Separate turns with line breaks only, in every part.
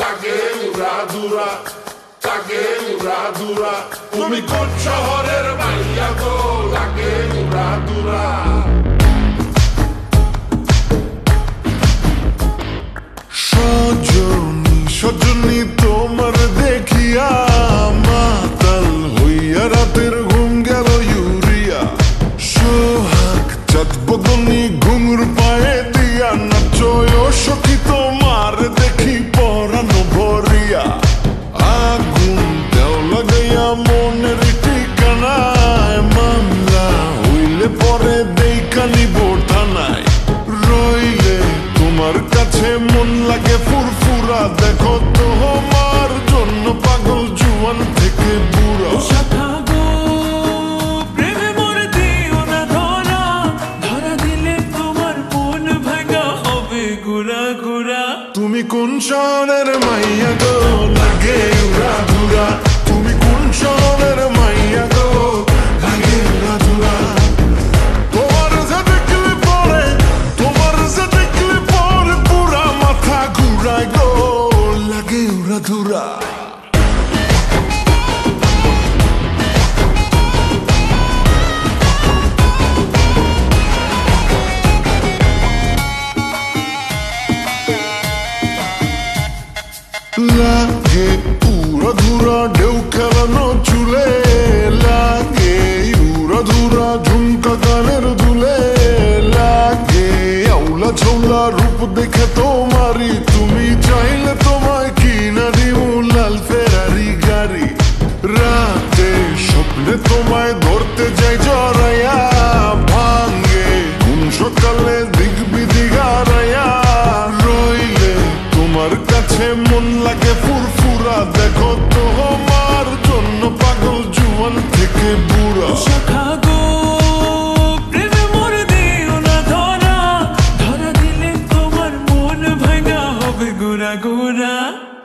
লাগে উড়া দুরা লাগে উড়া দুরা তুমি কোন শহরের মাইয়া গো লাগে উড়া দুরা
সজনী সজনী তোমার দেখিয়া মাতাল হইয়া রাতের ঘুম গেল ইউরিয়া সোহাগ চাঁদ বদনী ঘুঙুর পায়ে দিয়া নাচয় সখী তোমার দেখি পরানো ভরিয়া আগুন দেও লাগাইয়া মনের ঠিকানায় মামলা হইলে পরে দেইখানি বোর থানায় রইলে তোমার কাছে মন লাগে ফুরফুরা দেখো তোমার জন্য পাগল জুয়ান থেকে বুড়া তুমি কোন শহরের মাইয়া গো লাগে উড়া ধুরা তুমি কোন শহরের মাইয়া গো লাগে উড়া ধুরা তোমার যে দেখলে পরে পুরা মাথা ঘুরায় গো লাগে উড়া ধুরা লাগে উড়া ধুরা ঢেউ খেলানো চুলে লাগে উড়া ধুরা ঝুমকা গানের দুলে লাগে আউলা ঝৌলা রূপ দেখে তোমারি তুমি চাইলে তোমায় কিনা দিও লাল ফেরারি গাড়ি রাতে স্বপ্নে তোমায় ধরতে যাই জড়াইয়া ভাঙ্গে কোন সকালে দিক বিদিক হারাইয়া রইলে তোমার কাছে মন লাগে ফুরফুরা দেখো তোমার জন্য পাগল জুয়ান থেকে বুড়া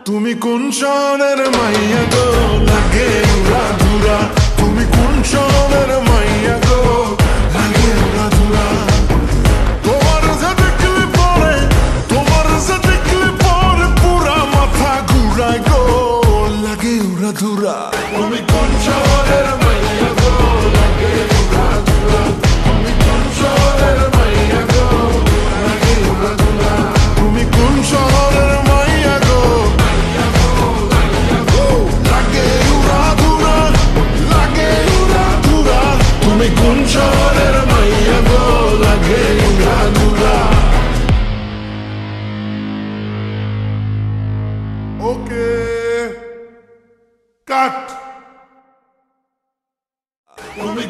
তুমি কোন শহরের মাইয়া গো লাগে উড়া ধুরা তুমি কোন শহরের মাইয়া গো লাগে উড়া ধুরা তোমার যে দেখলে পরে পুরা মাথা ঘুরায় গো লাগে উড়া ধুরা
তুমি কোন শহরের মাইয়া গো লাগে উড়া দুরা তুমি কোন শহরের মাইয়া গো লাগে উড়া দুরা
তুমি কোন শহরের মাইয়া গো লাগে উড়া ধুরা লাগে উড়া ধুরা
তুমি কোন শহরের মাইয়া গো লাগে উড়া দুরা
ওকে কাট
তুমি